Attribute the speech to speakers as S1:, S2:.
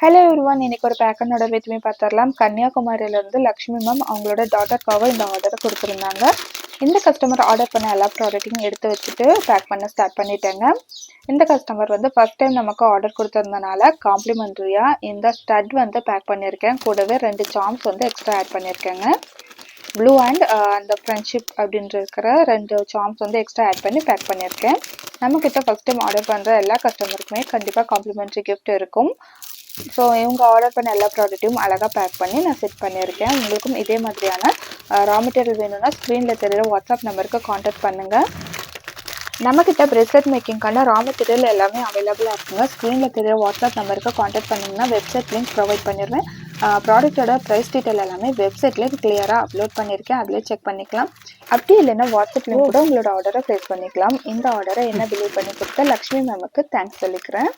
S1: Hello everyone, இன்னைக்கு ஒரு bacon order வித்மே பார்த்துடலாம். கன்னியாகுமரியிலேருந்து லக்ஷ்மி மேம் அவங்களோட டாட்டருக்காக இந்த ஆர்டரை கொடுத்துருந்தாங்க. இந்த கஸ்டமர் ஆர்டர் பண்ண எல்லா ப்ராடக்ட்டையும் எடுத்து வச்சுட்டு பேக் பண்ண ஸ்டார்ட் பண்ணிட்டேங்க. இந்த கஸ்டமர் ஃபர்ஸ்ட் டைம் நமக்கு ஆர்டர் கொடுத்துருந்தனால காம்ப்ளிமெண்ட்ரியாக இந்த ஸ்டட் பேக் பண்ணியிருக்கேன். கூடவே 2 சார்ம்ஸ் எக்ஸ்ட்ரா ஆட் பண்ணியிருக்கேங்க. ப்ளூ அண்ட் அந்த ஃப்ரெண்ட்ஷிப் அப்படின்ற இருக்கிற 2 சார்ம்ஸ் எக்ஸ்ட்ரா ஆட் பண்ணி பேக் பண்ணியிருக்கேன். நம்மக்கிட்ட ஃபர்ஸ்ட் டைம் ஆர்டர் பண்ணுற எல்லா கஸ்டமருக்குமே கண்டிப்பாக காம்ப்ளிமெண்ட்ரி கிஃப்ட் இருக்கும். ஸோ இவங்க ஆர்டர் பண்ண எல்லா ப்ராடக்ட்டையும் அழகாக பேக் பண்ணி நான் செட் பண்ணியிருக்கேன். உங்களுக்கும் இதே மாதிரியான ரா மெட்டீரியல் வேணும்னா ஸ்க்ரீனில் தெரியுற வாட்ஸ்அப் நம்பருக்கு காண்டாக்ட் பண்ணுங்கள். நம்மக்கிட்ட பிரேஸ்லெட் மேக்கிங்கான ரா மெட்டீரியல் எல்லாமே அவைலபிளாக இருக்குங்க. ஸ்க்ரீனில் தெரியுற வாட்ஸ்அப் நம்பருக்கு காண்டாக்ட் பண்ணிங்கன்னா வெப்சைட் லிங்க் ப்ரொவைட் பண்ணிடுவேன். ப்ராடக்ட்டோட ப்ரைஸ் டீட்டெயில் எல்லாமே வெப்சைட்லேயே கிளியராக அப்லோட் பண்ணியிருக்கேன். அதிலே செக் பண்ணிக்கலாம். அப்படி இல்லைன்னா வாட்ஸ்அப் லிங்க் கூட உங்களோட ஆர்டரை ப்ளேஸ் பண்ணிக்கலாம். இந்த ஆர்டரை என்ன பிலீவ் பண்ணி கொடுத்த லக்ஷ்மி மேமுக்கு தேங்க்ஸ் சொல்லிக்கிறேன்.